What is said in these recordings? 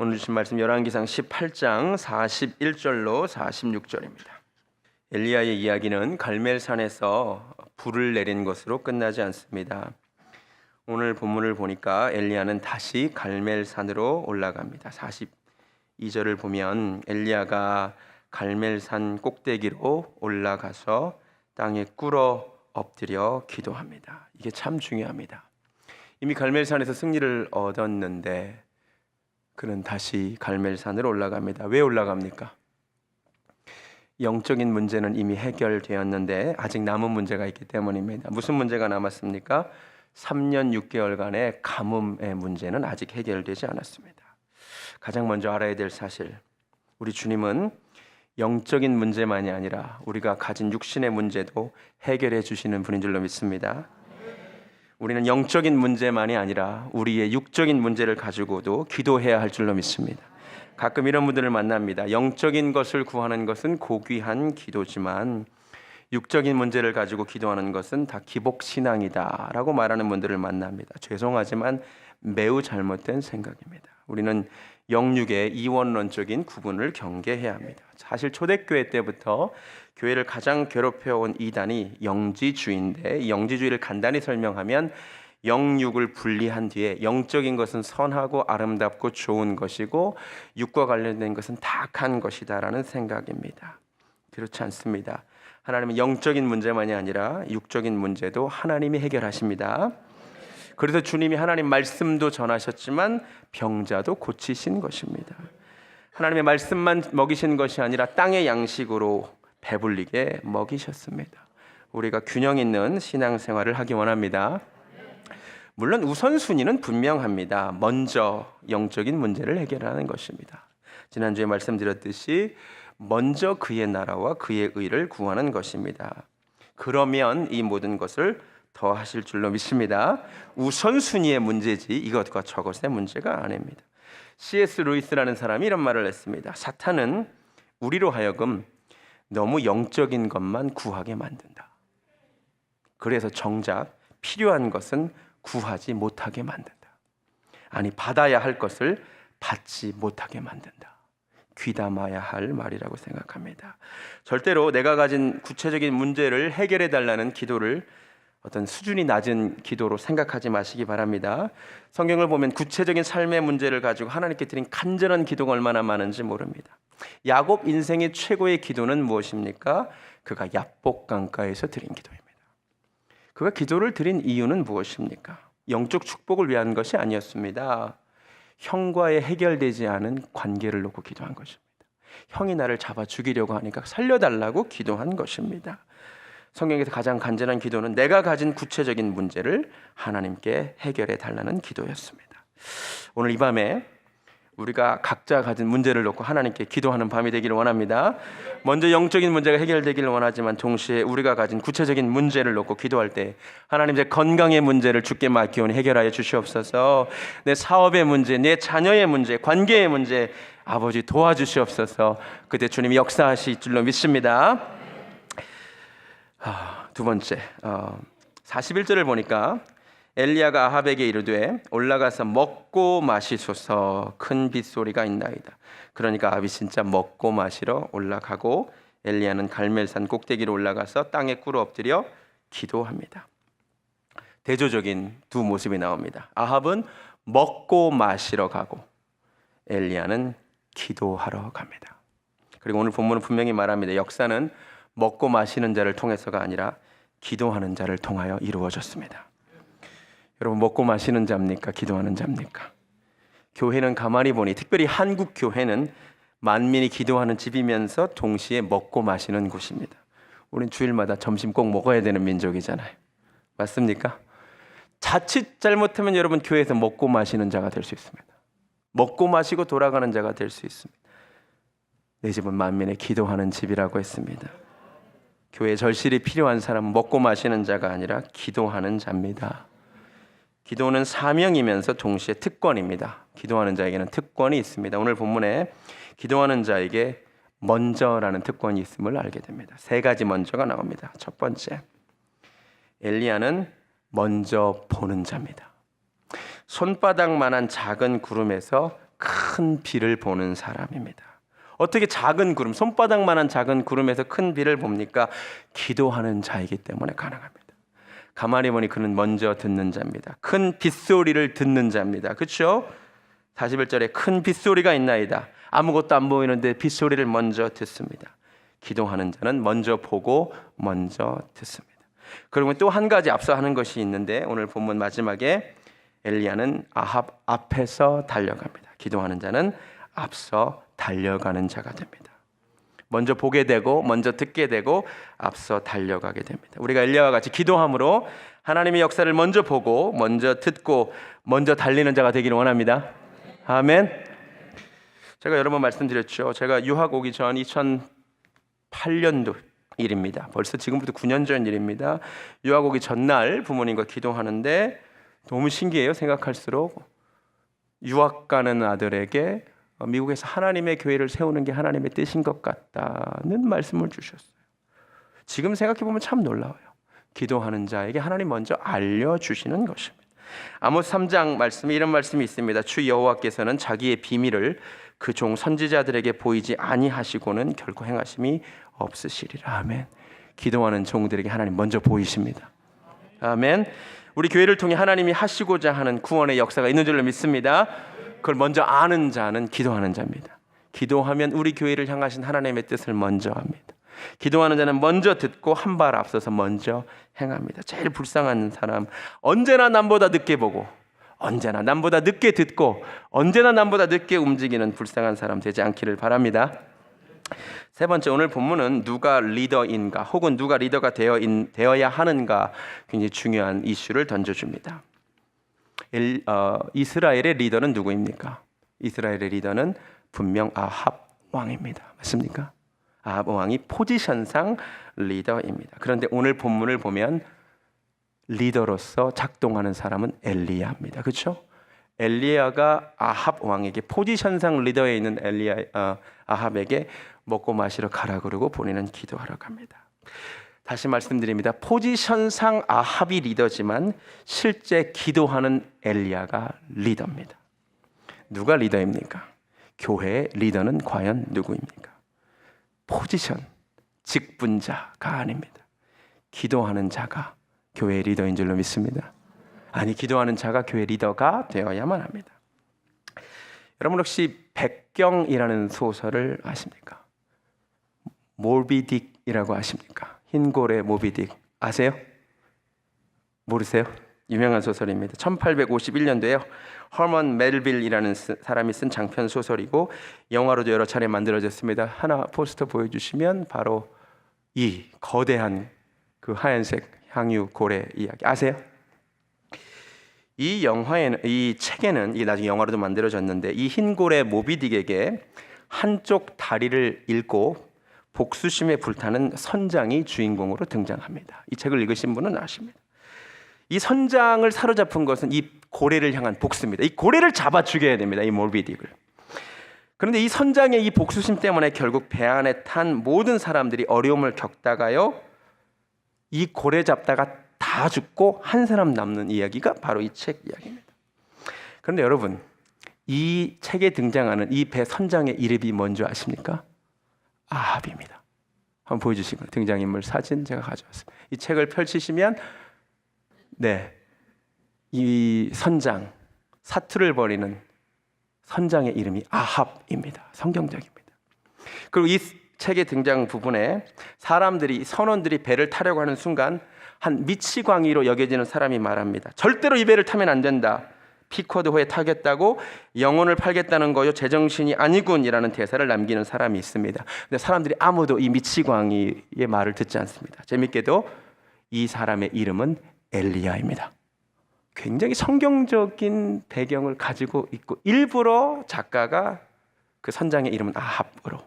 오늘 주신 말씀 열왕기상 18장 41절로 46절입니다. 엘리야의 이야기는 갈멜산에서 불을 내린 것으로 끝나지 않습니다. 오늘 본문을 보니까 엘리야는 다시 갈멜산으로 올라갑니다. 42절을 보면 엘리야가 갈멜산 꼭대기로 올라가서 땅에 꿇어 엎드려 기도합니다. 이게 참 중요합니다. 이미 갈멜산에서 승리를 얻었는데 그는 다시 갈멜산으로 올라갑니다. 왜 올라갑니까? 영적인 문제는 이미 해결되었는데 아직 남은 문제가 있기 때문입니다. 무슨 문제가 남았습니까? 3년 6개월간의 가뭄의 문제는 아직 해결되지 않았습니다. 가장 먼저 알아야 될 사실, 우리 주님은 영적인 문제만이 아니라 우리가 가진 육신의 문제도 해결해 주시는 분인 줄로 믿습니다. 우리는 영적인 문제만이 아니라 우리의 육적인 문제를 가지고도 기도해야 할 줄로 믿습니다. 가끔 이런 분들을 만납니다. 영적인 것을 구하는 것은 고귀한 기도지만 육적인 문제를 가지고 기도하는 것은 다 기복신앙이다 라고 말하는 분들을 만납니다. 죄송하지만 매우 잘못된 생각입니다. 우리는 영육의 이원론적인 구분을 경계해야 합니다. 사실 초대교회 때부터 교회를 가장 괴롭혀온 이단이 영지주의인데, 이 영지주의를 간단히 설명하면 영육을 분리한 뒤에 영적인 것은 선하고 아름답고 좋은 것이고 육과 관련된 것은 다 악한 것이다 라는 생각입니다. 그렇지 않습니다. 하나님은 영적인 문제만이 아니라 육적인 문제도 하나님이 해결하십니다. 그래서 주님이 하나님 말씀도 전하셨지만 병자도 고치신 것입니다. 하나님의 말씀만 먹이신 것이 아니라 땅의 양식으로 배불리게 먹이셨습니다. 우리가 균형 있는 신앙생활을 하기 원합니다. 물론 우선순위는 분명합니다. 먼저 영적인 문제를 해결하는 것입니다. 지난주에 말씀드렸듯이 먼저 그의 나라와 그의 의를 구하는 것입니다. 그러면 이 모든 것을 더 하실 줄로 믿습니다. 우선순위의 문제지 이것과 저것의 문제가 아닙니다. C.S. 루이스라는 사람이 이런 말을 했습니다. 사탄은 우리로 하여금 너무 영적인 것만 구하게 만든다. 그래서 정작 필요한 것은 구하지 못하게 만든다. 아니, 받아야 할 것을 받지 못하게 만든다. 귀담아야 할 말이라고 생각합니다. 절대로 내가 가진 구체적인 문제를 해결해 달라는 기도를 어떤 수준이 낮은 기도로 생각하지 마시기 바랍니다. 성경을 보면 구체적인 삶의 문제를 가지고 하나님께 드린 간절한 기도가 얼마나 많은지 모릅니다. 야곱 인생의 최고의 기도는 무엇입니까? 그가 야복 강가에서 드린 기도입니다. 그가 기도를 드린 이유는 무엇입니까? 영적 축복을 위한 것이 아니었습니다. 형과의 해결되지 않은 관계를 놓고 기도한 것입니다. 형이 나를 잡아 죽이려고 하니까 살려달라고 기도한 것입니다. 성경에서 가장 간절한 기도는 내가 가진 구체적인 문제를 하나님께 해결해 달라는 기도였습니다. 오늘 이 밤에 우리가 각자 가진 문제를 놓고 하나님께 기도하는 밤이 되기를 원합니다. 먼저 영적인 문제가 해결되기를 원하지만 동시에 우리가 가진 구체적인 문제를 놓고 기도할 때 하나님, 제 건강의 문제를 주께 맡기오니 해결하여 주시옵소서. 내 사업의 문제, 내 자녀의 문제, 관계의 문제 아버지 도와주시옵소서. 그때 주님이 역사하실 줄로 믿습니다. 두 번째, 41절을 보니까 엘리야가 아합에게 이르되 올라가서 먹고 마시소서, 큰 빗소리가 있나이다. 그러니까 아합이 진짜 먹고 마시러 올라가고 엘리야는 갈멜산 꼭대기로 올라가서 땅에 꿇어 엎드려 기도합니다. 대조적인 두 모습이 나옵니다. 아합은 먹고 마시러 가고 엘리야는 기도하러 갑니다. 그리고 오늘 본문은 분명히 말합니다. 역사는 먹고 마시는 자를 통해서가 아니라 기도하는 자를 통하여 이루어졌습니다. 여러분, 먹고 마시는 자입니까? 기도하는 자입니까? 교회는 가만히 보니, 특별히 한국 교회는 만민이 기도하는 집이면서 동시에 먹고 마시는 곳입니다. 우린 주일마다 점심 꼭 먹어야 되는 민족이잖아요. 맞습니까? 자칫 잘못하면 여러분 교회에서 먹고 마시는 자가 될 수 있습니다. 먹고 마시고 돌아가는 자가 될 수 있습니다. 내 집은 만민의 기도하는 집이라고 했습니다. 교회 절실히 필요한 사람은 먹고 마시는 자가 아니라 기도하는 자입니다. 기도는 사명이면서 동시에 특권입니다. 기도하는 자에게는 특권이 있습니다. 오늘 본문에 기도하는 자에게 먼저라는 특권이 있음을 알게 됩니다. 세 가지 먼저가 나옵니다. 첫 번째, 엘리야는 먼저 보는 자입니다. 손바닥만한 작은 구름에서 큰 비를 보는 사람입니다. 어떻게 작은 구름, 손바닥만한 작은 구름에서 큰 비를 봅니까? 기도하는 자이기 때문에 가능합니다. 가만히 보니 그는 먼저 듣는 자입니다. 큰 빗소리를 듣는 자입니다. 그렇죠? 41절에 큰 빗소리가 있나이다. 아무것도 안 보이는데 빗소리를 먼저 듣습니다. 기도하는 자는 먼저 보고 먼저 듣습니다. 그리고 또 한 가지 앞서 하는 것이 있는데 오늘 본문 마지막에 엘리야는 아합 앞에서 달려갑니다. 기도하는 자는 앞서 달려가는 자가 됩니다. 먼저 보게 되고 먼저 듣게 되고 앞서 달려가게 됩니다. 우리가 엘리야와 같이 기도함으로 하나님의 역사를 먼저 보고 먼저 듣고 먼저 달리는 자가 되기를 원합니다. 아멘. 제가 여러 번 말씀드렸죠. 제가 유학 오기 전 2008년도 일입니다. 벌써 지금부터 9년 전 일입니다. 유학 오기 전날 부모님과 기도하는데 너무 신기해요. 생각할수록 유학 가는 아들에게 미국에서 하나님의 교회를 세우는 게 하나님의 뜻인 것 같다는 말씀을 주셨어요. 지금 생각해보면 참 놀라워요. 기도하는 자에게 하나님 먼저 알려주시는 것입니다. 아모스 3장 말씀에 이런 말씀이 있습니다. 주 여호와께서는 자기의 비밀을 그 종 선지자들에게 보이지 아니하시고는 결코 행하심이 없으시리라. 아멘. 기도하는 종들에게 하나님 먼저 보이십니다. 아멘. 우리 교회를 통해 하나님이 하시고자 하는 구원의 역사가 있는 줄로 믿습니다. 그걸 먼저 아는 자는 기도하는 자입니다. 기도하면 우리 교회를 향하신 하나님의 뜻을 먼저 합니다. 기도하는 자는 먼저 듣고 한 발 앞서서 먼저 행합니다. 제일 불쌍한 사람, 언제나 남보다 늦게 보고 언제나 남보다 늦게 듣고 언제나 남보다 늦게 움직이는 불쌍한 사람 되지 않기를 바랍니다. 세 번째, 오늘 본문은 누가 리더인가 혹은 누가 리더가 되어야 하는가 굉장히 중요한 이슈를 던져줍니다. 이스라엘의 리더는 누구입니까? 이스라엘의 리더는 분명 아합 왕입니다. 맞습니까? 아합 왕이 포지션상 리더입니다. 그런데 오늘 본문을 보면 리더로서 작동하는 사람은 엘리야입니다. 그렇죠? 엘리야가 아합 왕에게 포지션상 리더에 있는 아합에게 먹고 마시러 가라 그러고 본인은 기도하러 갑니다. 다시 말씀드립니다. 포지션상 아합이 리더지만 실제 기도하는 엘리야가 리더입니다. 누가 리더입니까? 교회의 리더는 과연 누구입니까? 포지션, 직분자가 아닙니다. 기도하는 자가 교회의 리더인 줄로 믿습니다. 아니, 기도하는 자가 교회 리더가 되어야만 합니다. 여러분 혹시 백경이라는 소설을 아십니까? 몰비딕이라고 아십니까? 흰고래 모비딕 아세요? 모르세요? 유명한 소설입니다. 1851년도에요. 허먼 멜빌이라는 사람이 쓴 장편 소설이고 영화로도 여러 차례 만들어졌습니다. 하나 포스터 보여주시면 바로 이 거대한 그 하얀색 향유 고래 이야기 아세요? 이 책에는 이게 나중에 영화로도 만들어졌는데 이 흰고래 모비딕에게 한쪽 다리를 잃고 복수심에 불타는 선장이 주인공으로 등장합니다. 이 책을 읽으신 분은 아십니다. 이 선장을 사로잡은 것은 이 고래를 향한 복수입니다. 이 고래를 잡아 죽여야 됩니다. 이 몰비딕을. 그런데 이 선장의 이 복수심 때문에 결국 배 안에 탄 모든 사람들이 어려움을 겪다가요, 이 고래 잡다가 다 죽고 한 사람 남는 이야기가 바로 이 책 이야기입니다. 그런데 여러분, 이 책에 등장하는 이 배 선장의 이름이 뭔지 아십니까? 아합입니다. 한번 보여주시고 등장인물 사진 제가 가져왔습니다. 이 책을 펼치시면 이 선장, 사투를 벌이는 선장의 이름이 아합입니다. 성경적입니다. 그리고 이 책의 등장 부분에 선원들이 배를 타려고 하는 순간 한 미치광이로 여겨지는 사람이 말합니다. 절대로 이 배를 타면 안 된다. 피코드호에 타겠다고 영혼을 팔겠다는 거요. 제정신이 아니군이라는 대사를 남기는 사람이 있습니다. 근데 사람들이 아무도 이 미치광이의 말을 듣지 않습니다. 재밌게도 이 사람의 이름은 엘리야입니다. 굉장히 성경적인 배경을 가지고 있고 일부러 작가가 그 선장의 이름은 아합으로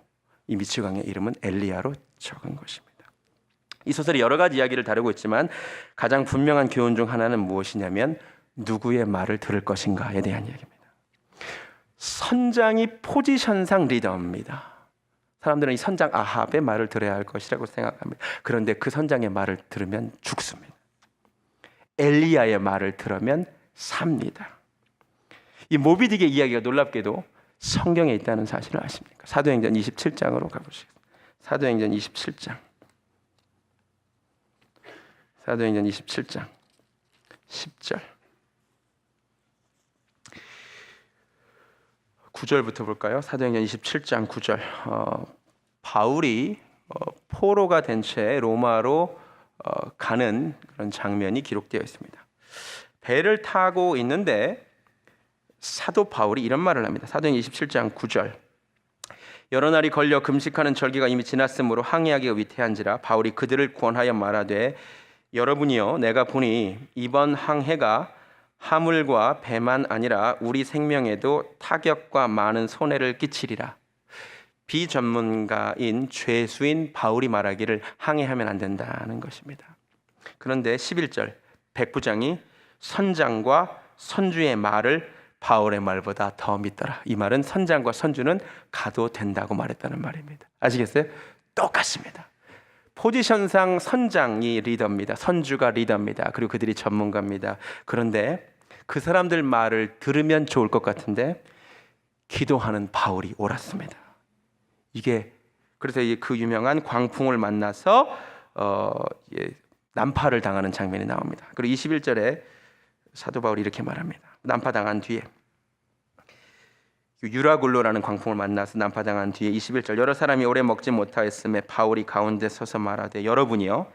이 미치광이의 이름은 엘리야로 적은 것입니다. 이 소설이 여러 가지 이야기를 다루고 있지만 가장 분명한 교훈 중 하나는 무엇이냐면 누구의 말을 들을 것인가에 대한 이야기입니다. 선장이 포지션상 리더입니다. 사람들은 이 선장 아합의 말을 들어야 할 것이라고 생각합니다. 그런데 그 선장의 말을 들으면 죽습니다. 엘리야의 말을 들으면 삽니다. 이 모비딕의 이야기가 놀랍게도 성경에 있다는 사실을 아십니까? 사도행전 27장으로 가보시겠습니다. 사도행전 27장. 사도행전 27장 10절 9절부터 볼까요? 사도행전 27장 9절. 바울이 포로가 된 채 로마로 가는 그런 장면이 기록되어 있습니다. 배를 타고 있는데 사도 바울이 이런 말을 합니다. 사도행전 27장 9절. 여러 날이 걸려 금식하는 절기가 이미 지났으므로 항해하기가 위태한지라 바울이 그들을 권하여 말하되 여러분이요 내가 보니 이번 항해가 하물과 배만 아니라 우리 생명에도 타격과 많은 손해를 끼치리라. 비전문가인 죄수인 바울이 말하기를 항해하면 안 된다는 것입니다. 그런데 11절 백부장이 선장과 선주의 말을 바울의 말보다 더 믿더라. 이 말은 선장과 선주는 가도 된다고 말했다는 말입니다. 아시겠어요? 똑같습니다. 포지션상 선장이 리더입니다. 선주가 리더입니다. 그리고 그들이 전문가입니다. 그런데 그 사람들 말을 들으면 좋을 것 같은데 기도하는 바울이 옳았습니다. 이게 그래서 그 유명한 광풍을 만나서 난파를 당하는 장면이 나옵니다. 그리고 21절에 사도 바울이 이렇게 말합니다. 난파당한 뒤에 유라굴로라는 광풍을 만나서 난파당한 뒤에 21절 여러 사람이 오래 먹지 못하였음에 바울이 가운데 서서 말하되 여러분이요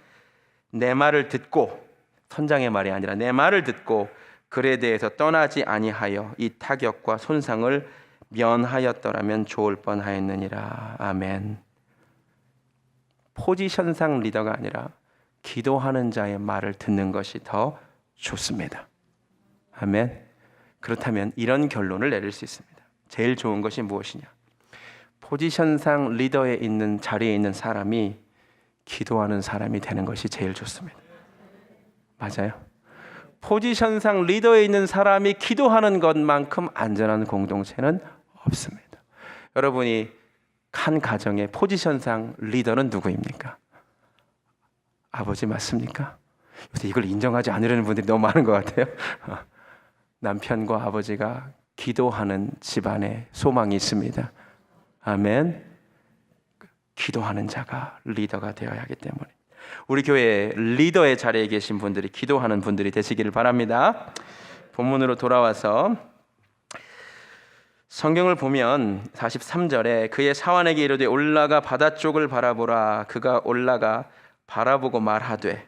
내 말을 듣고 선장의 말이 아니라 내 말을 듣고 글에 대해서 떠나지 아니하여 이 타격과 손상을 면하였더라면 좋을 뻔하였느니라. 아멘. 포지션상 리더가 아니라 기도하는 자의 말을 듣는 것이 더 좋습니다. 아멘. 그렇다면 이런 결론을 내릴 수 있습니다. 제일 좋은 것이 무엇이냐? 포지션상 리더에 있는 자리에 있는 사람이 기도하는 사람이 되는 것이 제일 좋습니다. 맞아요. 포지션상 리더에 있는 사람이 기도하는 것만큼 안전한 공동체는 없습니다. 여러분이 한 가정의 포지션상 리더는 누구입니까? 아버지 맞습니까? 이걸 인정하지 않으려는 분들이 너무 많은 것 같아요. 남편과 아버지가 기도하는 집안에 소망이 있습니다. 아멘. 기도하는 자가 리더가 되어야 하기 때문에 우리 교회 리더의 자리에 계신 분들이 기도하는 분들이 되시기를 바랍니다. 본문으로 돌아와서 성경을 보면 43절에 그의 사환에게 이르되 올라가 바다 쪽을 바라보라. 그가 올라가 바라보고 말하되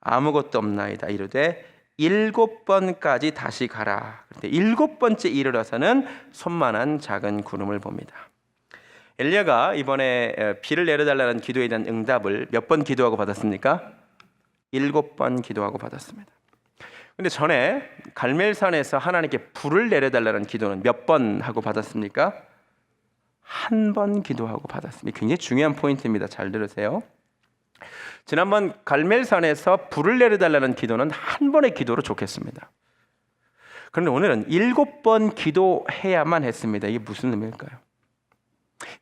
아무것도 없나이다. 이르되 7번까지 다시 가라. 그런데 7번째 이르러서는 손만한 작은 구름을 봅니다. 엘리야가 이번에 비를 내려달라는 기도에 대한 응답을 몇 번 기도하고 받았습니까? 7번 기도하고 받았습니다. 근데 전에 갈멜산에서 하나님께 불을 내려달라는 기도는 몇 번 하고 받았습니까? 한 번 기도하고 받았습니다. 굉장히 중요한 포인트입니다. 잘 들으세요. 지난번 갈멜산에서 불을 내려달라는 기도는 한 번의 기도로 좋겠습니다. 그런데 오늘은 7번 기도해야만 했습니다. 이게 무슨 의미일까요?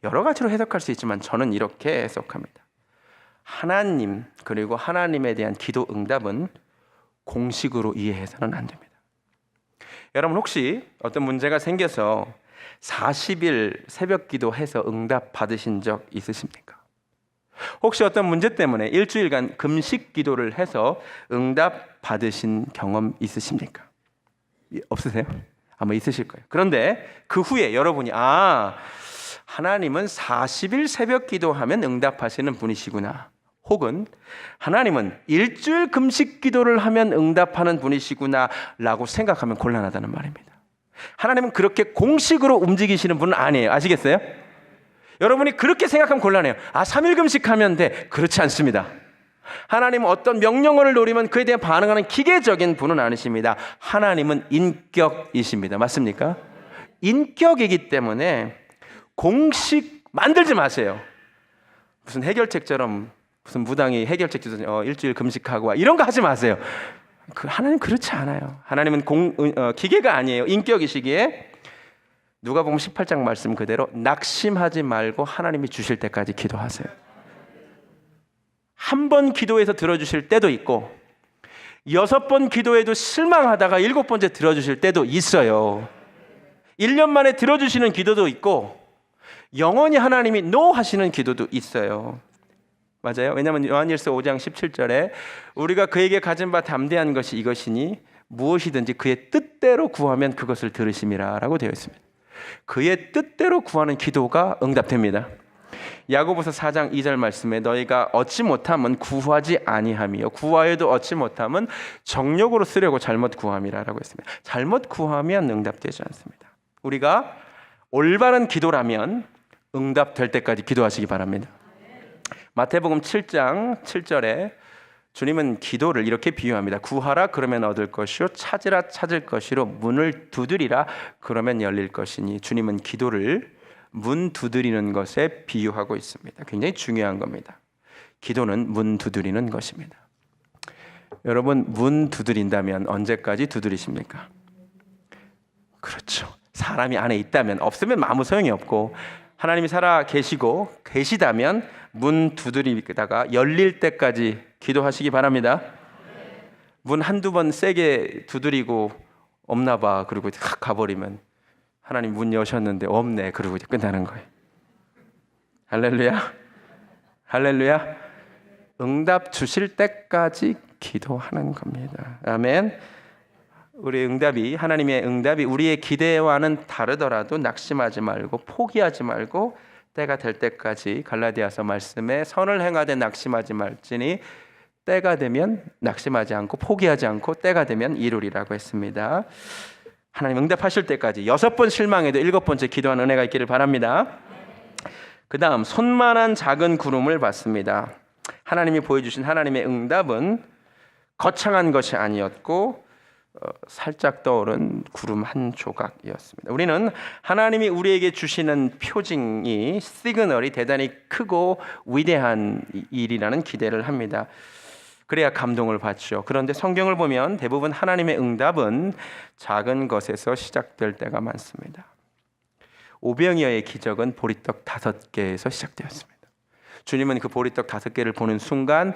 여러 가지로 해석할 수 있지만 저는 이렇게 해석합니다. 하나님 그리고 하나님에 대한 기도 응답은 공식으로 이해해서는 안 됩니다. 여러분 혹시 어떤 문제가 생겨서 40일 새벽 기도해서 응답 받으신 적 있으십니까? 혹시 어떤 문제 때문에 일주일간 금식 기도를 해서 응답 받으신 경험 있으십니까? 없으세요? 아마 있으실 거예요. 그런데 그 후에 여러분이 하나님은 40일 새벽 기도하면 응답하시는 분이시구나. 혹은 하나님은 일주일 금식 기도를 하면 응답하는 분이시구나 라고 생각하면 곤란하다는 말입니다. 하나님은 그렇게 공식으로 움직이시는 분은 아니에요. 아시겠어요? 여러분이 그렇게 생각하면 곤란해요. 3일 금식하면 돼. 그렇지 않습니다. 하나님은 어떤 명령어를 노리면 그에 대해 반응하는 기계적인 분은 아니십니다. 하나님은 인격이십니다. 맞습니까? 인격이기 때문에 공식 만들지 마세요. 무슨 해결책처럼 무슨 무당이 해결책 주서 일주일 금식하고 이런 거 하지 마세요. 하나님 그렇지 않아요. 하나님은 기계가 아니에요. 인격이시기에 누가복음 18장 말씀 그대로 낙심하지 말고 하나님이 주실 때까지 기도하세요. 한 번 기도해서 들어주실 때도 있고 6번 기도해도 실망하다가 7번째 들어주실 때도 있어요. 1년 만에 들어주시는 기도도 있고 영원히 하나님이 NO 하시는 기도도 있어요. 맞아요. 왜냐하면 요한일서 5장 17절에 우리가 그에게 가진 바 담대한 것이 이것이니 무엇이든지 그의 뜻대로 구하면 그것을 들으심이라 라고 되어 있습니다. 그의 뜻대로 구하는 기도가 응답됩니다. 야고보서 4장 2절 말씀에 너희가 얻지 못함은 구하지 아니함이요 구하여도 얻지 못함은 정욕으로 쓰려고 잘못 구함이라 라고 했습니다. 잘못 구하면 응답되지 않습니다. 우리가 올바른 기도라면 응답될 때까지 기도하시기 바랍니다. 마태복음 7장 7절에 주님은 기도를 이렇게 비유합니다. 구하라 그러면 얻을 것이요 찾으라 찾을 것이로 문을 두드리라 그러면 열릴 것이니 주님은 기도를 문 두드리는 것에 비유하고 있습니다. 굉장히 중요한 겁니다. 기도는 문 두드리는 것입니다. 여러분 문 두드린다면 언제까지 두드리십니까? 그렇죠. 사람이 안에 있다면, 없으면 아무 소용이 없고 하나님이 살아 계시다면 문 두드리다가 열릴 때까지 기도하시기 바랍니다. 문 한두 번 세게 두드리고 없나 봐 그리고 가버리면 하나님 문 여셨는데 없네 그러고 이제 끝나는 거예요. 할렐루야. 할렐루야. 응답 주실 때까지 기도하는 겁니다. 아멘. 하나님의 응답이 우리의 기대와는 다르더라도 낙심하지 말고 포기하지 말고 때가 될 때까지 갈라디아서 말씀에 선을 행하되 낙심하지 말지니 때가 되면 낙심하지 않고 포기하지 않고 때가 되면 이루리라고 했습니다. 하나님 응답하실 때까지 6번 실망해도 7번째 기도하는 은혜가 있기를 바랍니다. 그 다음 손만한 작은 구름을 봤습니다. 하나님이 보여주신 하나님의 응답은 거창한 것이 아니었고 살짝 떠오른 구름 한 조각이었습니다. 우리는 하나님이 우리에게 주시는 표징이 시그널이 대단히 크고 위대한 일이라는 기대를 합니다. 그래야 감동을 받죠. 그런데 성경을 보면 대부분 하나님의 응답은 작은 것에서 시작될 때가 많습니다. 오병이어의 기적은 보리떡 5개에서 시작되었습니다. 주님은 그 보리떡 5개를 보는 순간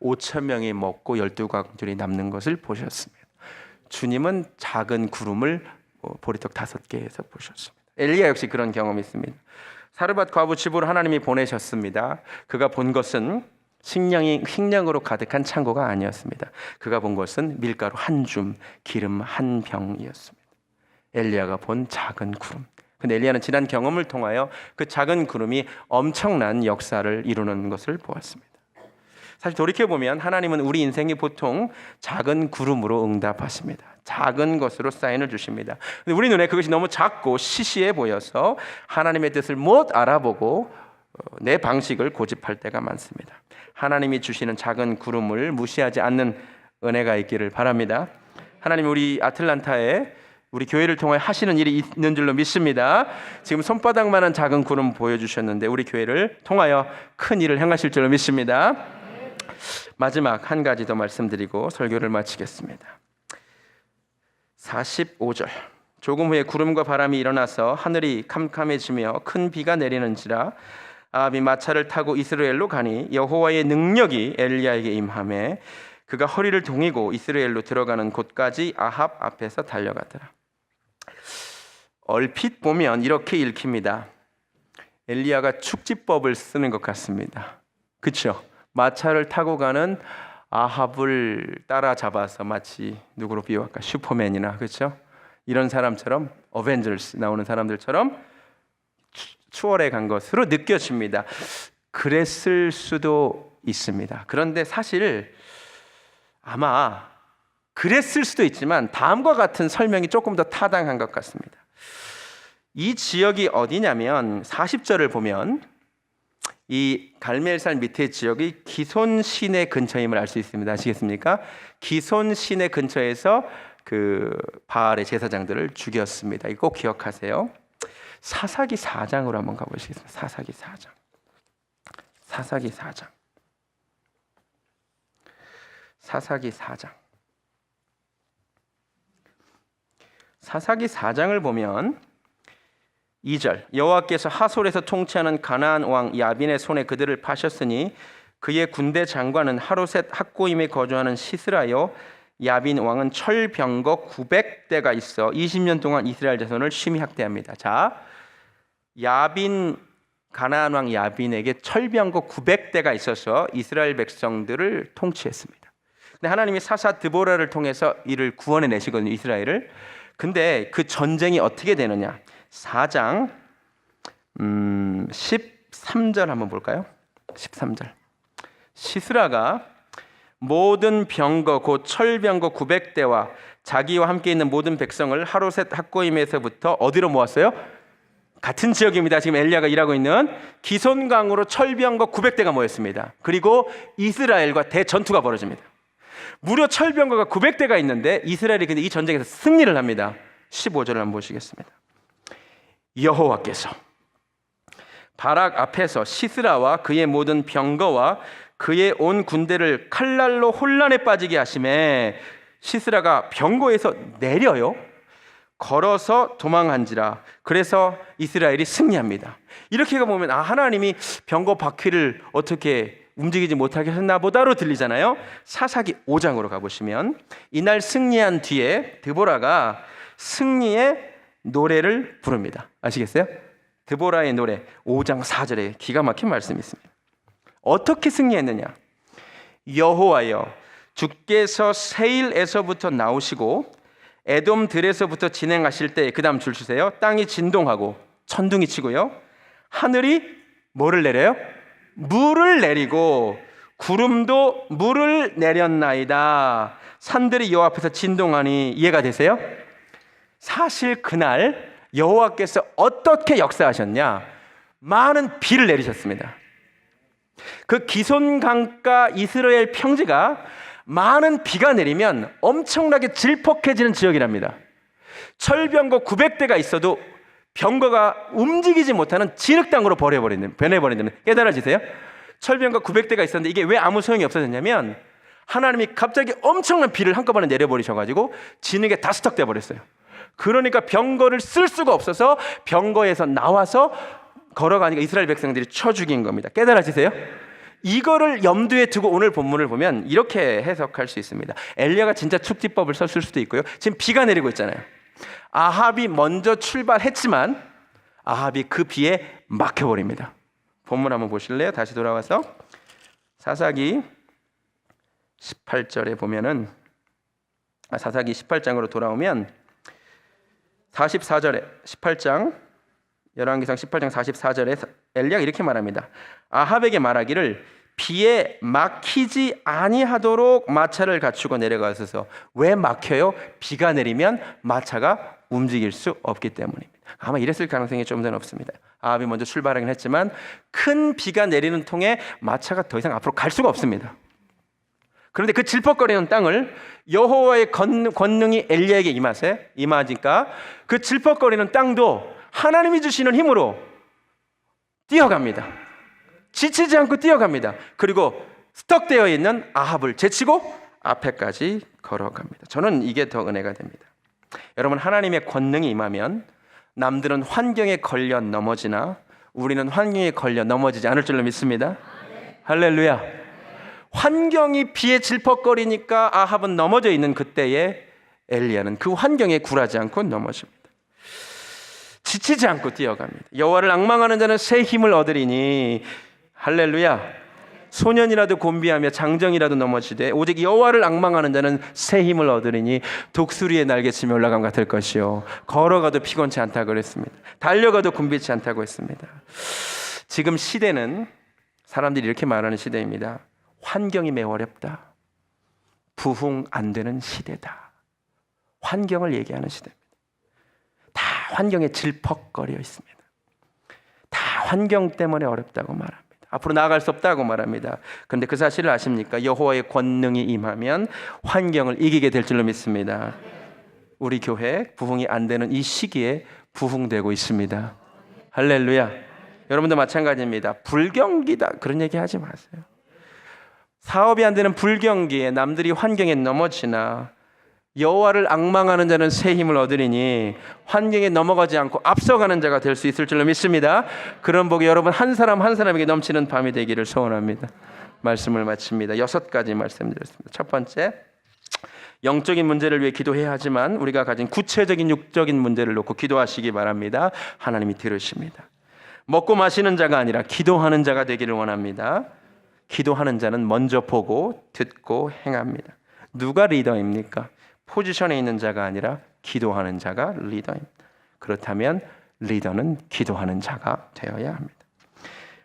5,000명이 먹고 12광줄이 남는 것을 보셨습니다. 주님은 작은 구름을 보리떡 5개에서 보셨습니다. 엘리야 역시 그런 경험이 있습니다. 사르밧 과부 집으로 하나님이 보내셨습니다. 그가 본 것은 식량으로 가득한 창고가 아니었습니다. 그가 본 것은 밀가루 한 줌, 기름 한 병이었습니다. 엘리야가 본 작은 구름. 근데 엘리야는 지난 경험을 통하여 그 작은 구름이 엄청난 역사를 이루는 것을 보았습니다. 사실 돌이켜보면 하나님은 우리 인생이 보통 작은 구름으로 응답하십니다. 작은 것으로 사인을 주십니다. 근데 우리 눈에 그것이 너무 작고 시시해 보여서 하나님의 뜻을 못 알아보고 내 방식을 고집할 때가 많습니다. 하나님이 주시는 작은 구름을 무시하지 않는 은혜가 있기를 바랍니다. 하나님 우리 아틀란타에 우리 교회를 통해 하시는 일이 있는 줄로 믿습니다. 지금 손바닥만한 작은 구름 보여주셨는데 우리 교회를 통하여 큰 일을 행하실 줄로 믿습니다. 마지막 한 가지 더 말씀드리고 설교를 마치겠습니다. 45절 조금 후에 구름과 바람이 일어나서 하늘이 캄캄해지며 큰 비가 내리는지라 아합이 마차를 타고 이스라엘로 가니 여호와의 능력이 엘리야에게 임하매 그가 허리를 동이고 이스라엘로 들어가는 곳까지 아합 앞에서 달려가더라. 얼핏 보면 이렇게 읽힙니다. 엘리야가 축지법을 쓰는 것 같습니다. 그렇죠? 마차를 타고 가는 아합을 따라잡아서 마치 누구로 비유할까? 슈퍼맨이나 그렇죠? 이런 사람처럼 어벤져스 나오는 사람들처럼 추월해 간 것으로 느껴집니다. 그랬을 수도 있습니다. 그런데 사실 아마 그랬을 수도 있지만 다음과 같은 설명이 조금 더 타당한 것 같습니다. 이 지역이 어디냐면 40절을 보면 이 갈멜산 밑에 지역이 기손 시내 근처임을 알 수 있습니다. 아시겠습니까? 기손 시내 근처에서 그 바알의 제사장들을 죽였습니다. 이거 꼭 기억하세요. 사사기 4장으로 한번 가보시겠습니다. 사사기 4장. 사사기 4장. 사사기 4장. 사사기 4장을 보면 2절 여호와께서 하솔에서 통치하는 가나안 왕 야빈의 손에 그들을 파셨으니 그의 군대 장관은 하로셋 학고임에 거주하는 시스라요 야빈 왕은 철병거 900대가 있어 20년 동안 이스라엘 자손을 심히 학대합니다. 자, 가나안 왕 야빈에게 철병거 900대가 있어서 이스라엘 백성들을 통치했습니다. 근데 하나님이 사사 드보라를 통해서 이를 구원해 내시거든요, 이스라엘을. 근데 그 전쟁이 어떻게 되느냐? 4장 13절 한번 볼까요? 13절. 시스라가 모든 병거 곧 철병거 900대와 자기와 함께 있는 모든 백성을 하로셋 학고임에서부터 어디로 모았어요? 같은 지역입니다. 지금 엘리야가 일하고 있는 기손강으로 철병거 900대가 모였습니다. 그리고 이스라엘과 대전투가 벌어집니다. 무려 철병거가 900대가 있는데 이스라엘이 근데 이 전쟁에서 승리를 합니다. 15절을 한번 보시겠습니다. 여호와께서 바락 앞에서 시스라와 그의 모든 병거와 그의 온 군대를 칼날로 혼란에 빠지게 하심에 시스라가 병거에서 내려요. 걸어서 도망한지라. 그래서 이스라엘이 승리합니다. 이렇게 보면 하나님이 병거 바퀴를 어떻게 움직이지 못하게 했나 보다로 들리잖아요. 사사기 5장으로 가보시면 이날 승리한 뒤에 드보라가 승리의 노래를 부릅니다. 아시겠어요? 드보라의 노래 5장 4절에 기가 막힌 말씀이 있습니다. 어떻게 승리했느냐? 여호와여, 주께서 세일에서부터 나오시고 에돔들에서부터 진행하실 때, 그 다음 줄 주세요. 땅이 진동하고 천둥이 치고요, 하늘이 뭐를 내려요? 물을 내리고 구름도 물을 내렸나이다. 산들이 여호와 앞에서 진동하니 이해가 되세요? 사실 그날 여호와께서 어떻게 역사하셨냐? 많은 비를 내리셨습니다. 그 기손강가 이스라엘 평지가 많은 비가 내리면 엄청나게 질퍽해지는 지역이랍니다. 철병거 900대가 있어도 병거가 움직이지 못하는 진흙땅으로 변해버린다는, 깨달아지세요? 철병거 900대가 있었는데 이게 왜 아무 소용이 없어졌냐면 하나님이 갑자기 엄청난 비를 한꺼번에 내려버리셔가지고 진흙에 다 스탁돼 버렸어요. 그러니까 병거를 쓸 수가 없어서 병거에서 나와서 걸어가니까 이스라엘 백성들이 쳐 죽인 겁니다. 깨달아지세요? 이거를 염두에 두고 오늘 본문을 보면 이렇게 해석할 수 있습니다. 엘리야가 진짜 축지법을 썼을 수도 있고요. 지금 비가 내리고 있잖아요. 아합이 먼저 출발했지만 아합이 그 비에 막혀버립니다. 본문 한번 보실래요? 다시 돌아와서 사사기 18절에 보면은 사사기 18장으로 돌아오면 44절에 18장 열왕기상 18장 44절에 엘리야가 이렇게 말합니다. 아합에게 말하기를 비에 막히지 아니하도록 마차를 갖추고 내려가셔서. 왜 막혀요? 비가 내리면 마차가 움직일 수 없기 때문입니다. 아마 이랬을 가능성이 좀 더 높습니다. 아합이 먼저 출발하긴 했지만 큰 비가 내리는 통에 마차가 더 이상 앞으로 갈 수가 없습니다. 그런데 그 질퍽거리는 땅을 여호와의 권능이 엘리야에게 임하니까 그 질퍽거리는 땅도 하나님이 주시는 힘으로 뛰어갑니다. 지치지 않고 뛰어갑니다. 그리고 스톱되어 있는 아합을 제치고 앞에까지 걸어갑니다. 저는 이게 더 은혜가 됩니다. 여러분, 하나님의 권능이 임하면 남들은 환경에 걸려 넘어지나 우리는 환경에 걸려 넘어지지 않을 줄로 믿습니다. 할렐루야. 환경이 비에 질퍽거리니까 아합은 넘어져 있는 그때에 엘리야는 그 환경에 굴하지 않고 넘어집니다. 지치지 않고 뛰어갑니다. 여호와를 앙망하는 자는 새 힘을 얻으리니. 할렐루야. 소년이라도 곤비하며 장정이라도 넘어지되 오직 여호와를 앙망하는 자는 새 힘을 얻으리니 독수리의 날개치며 올라감 같을 것이요 걸어가도 피곤치 않다고 그랬습니다. 달려가도 곤비치 않다고 했습니다. 지금 시대는 사람들이 이렇게 말하는 시대입니다. 환경이 매우 어렵다. 부흥 안 되는 시대다. 환경을 얘기하는 시대입니다. 다 환경에 질퍽거려 있습니다. 다 환경 때문에 어렵다고 말합니다. 앞으로 나아갈 수 없다고 말합니다. 그런데 그 사실을 아십니까? 여호와의 권능이 임하면 환경을 이기게 될 줄로 믿습니다. 우리 교회 부흥이 안 되는 이 시기에 부흥되고 있습니다. 할렐루야. 여러분도 마찬가지입니다. 불경기다 그런 얘기 하지 마세요. 사업이 안 되는 불경기에 남들이 환경에 넘어지나 여호와를 앙망하는 자는 새 힘을 얻으리니 환경에 넘어가지 않고 앞서가는 자가 될 수 있을 줄로 믿습니다. 그런 복이 여러분 한 사람 한 사람에게 넘치는 밤이 되기를 소원합니다. 말씀을 마칩니다. 6가지 말씀드렸습니다. 첫 번째, 영적인 문제를 위해 기도해야 하지만 우리가 가진 구체적인 육적인 문제를 놓고 기도하시기 바랍니다. 하나님이 들으십니다. 먹고 마시는 자가 아니라 기도하는 자가 되기를 원합니다. 기도하는 자는 먼저 보고 듣고 행합니다. 누가 리더입니까? 포지션에 있는 자가 아니라 기도하는 자가 리더입니다. 그렇다면 리더는 기도하는 자가 되어야 합니다.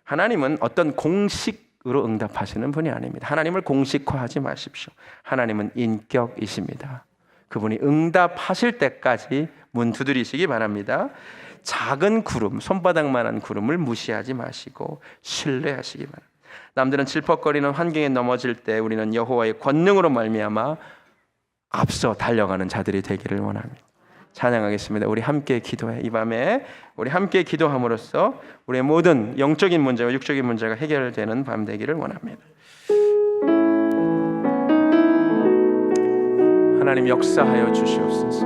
하나님은 어떤 공식으로 응답하시는 분이 아닙니다. 하나님을 공식화하지 마십시오. 하나님은 인격이십니다. 그분이 응답하실 때까지 문 두드리시기 바랍니다. 작은 구름, 손바닥만한 구름을 무시하지 마시고 신뢰하시기 바랍니다. 남들은 질퍽거리는 환경에 넘어질 때 우리는 여호와의 권능으로 말미암아 앞서 달려가는 자들이 되기를 원합니다. 찬양하겠습니다. 우리 함께 기도해. 이 밤에 우리 함께 기도함으로써 우리의 모든 영적인 문제와 육적인 문제가 해결되는 밤 되기를 원합니다. 하나님 역사하여 주시옵소서.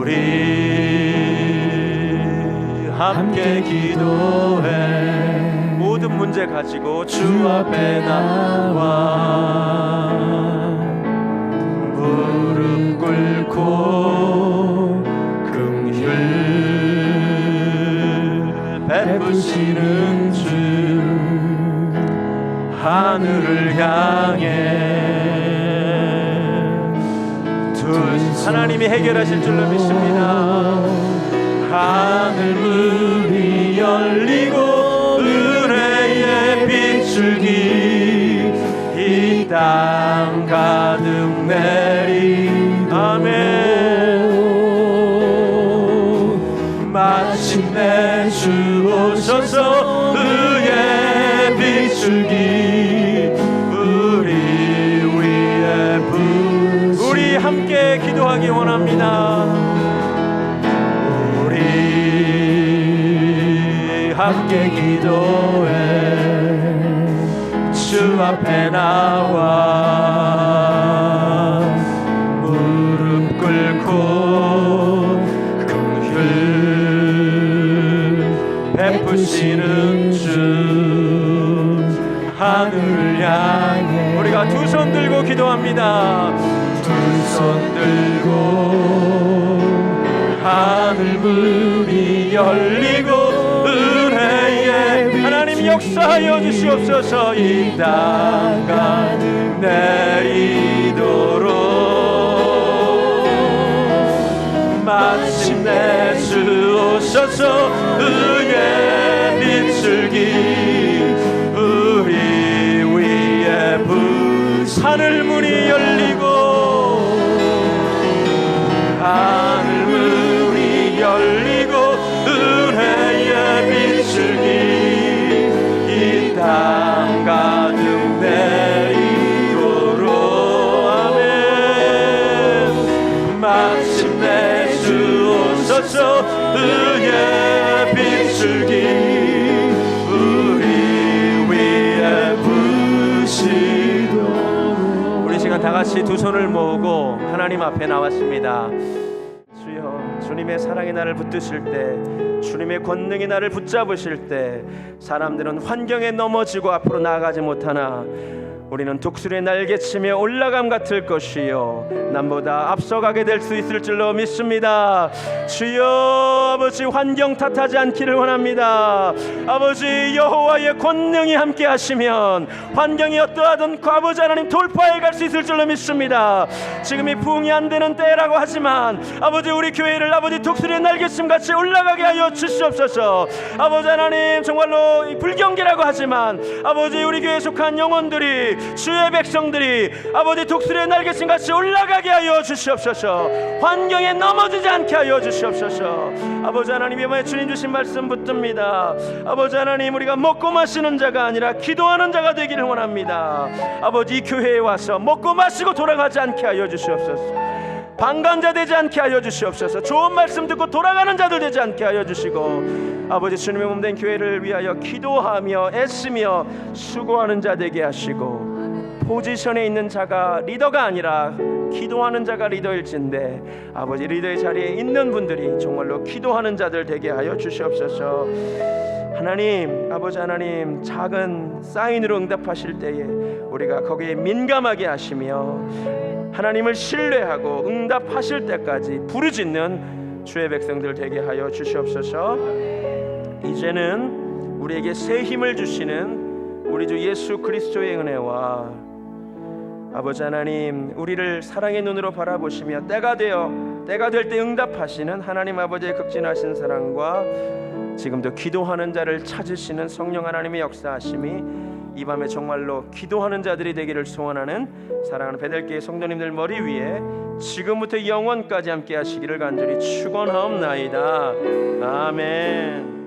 우리 함께 기도해. 모든 문제 가지고 주 앞에 나와 무릎 꿇고 긍휼 베푸시는 주 하늘을 향해 하나님이 해결하실 줄로 믿습니다. 하늘 문이 열리고 은혜의 빛줄기 이 땅 가득 내리 아멘. 마침내 주 오셔서 의의 빛줄기 우리 위에 우리 함께 기도하기 원합니다. 우리 함께 기도해. 주 앞에 나와 무릎 꿇고 긍휼 베푸시는 주 하늘을 향해 우리가 두 손 들고 기도합니다. 두 손 들고 하늘 문이 열리고 은혜의 하나님 역사하여 주시옵소서. 이 땅 가득 내리도록 마침내 주 오셔서 의의 빛줄기 우리 위에 하늘 문이 열리고 하늘 문이 열리고 은혜의 빛줄기 이 땅 가득 내리도록 아멘. 마침내 주 오셔서 의의 빛줄기 우리 위에 부시도록 우리 시간 다 같이 두 손을 모으고 하나님 앞에 나왔습니다. 주여, 주님의 사랑이 나를 붙드실 때, 주님의 권능이 나를 붙잡으실 때 사람들은 환경에 넘어지고 앞으로 나아가지 못하나 우리는 독수리의 날개치며 올라감 같을 것이요 남보다 앞서가게 될 수 있을 줄로 믿습니다. 주여, 아버지 환경 탓하지 않기를 원합니다. 아버지 여호와의 권능이 함께 하시면 환경이 어떠하든 아버지 하나님 돌파해 갈 수 있을 줄로 믿습니다. 지금이 부응이 안 되는 때라고 하지만 아버지 우리 교회를 아버지 독수리의 날개침 같이 올라가게 하여 주시옵소서. 아버지 하나님 정말로 불경계라고 하지만 아버지 우리 교회에 속한 영혼들이 주의 백성들이 아버지 독수리의 날개친 같이 올라가게 하여 주시옵소서. 환경에 넘어지지 않게 하여 주시옵소서. 아버지 하나님 이번에 주님 주신 말씀 붙듭니다. 아버지 하나님 우리가 먹고 마시는 자가 아니라 기도하는 자가 되기를 원합니다. 아버지 이 교회에 와서 먹고 마시고 돌아가지 않게 하여 주시옵소서. 방관자 되지 않게 하여 주시옵소서. 좋은 말씀 듣고 돌아가는 자들 되지 않게 하여 주시고 아버지 주님의 몸된 교회를 위하여 기도하며 애쓰며 수고하는 자 되게 하시고 포지션에 있는 자가 리더가 아니라 기도하는 자가 리더일진데 아버지 리더의 자리에 있는 분들이 정말로 기도하는 자들 되게 하여 주시옵소서. 하나님, 아버지 하나님, 작은 사인으로 응답하실 때에 우리가 거기에 민감하게 하시며 하나님을 신뢰하고 응답하실 때까지 부르짖는 주의 백성들 되게 하여 주시옵소서. 이제는 우리에게 새 힘을 주시는 우리 주 예수 그리스도의 은혜와 아버지 하나님, 우리를 사랑의 눈으로 바라보시며 때가 될 때 응답하시는 하나님 아버지의 극진하신 사랑과 지금도 기도하는 자를 찾으시는 성령 하나님의 역사하심이 이 밤에 정말로 기도하는 자들이 되기를 소원하는 사랑하는 베델교회 성도님들 머리 위에 지금부터 영원까지 함께 하시기를 간절히 축원하옵나이다. 아멘.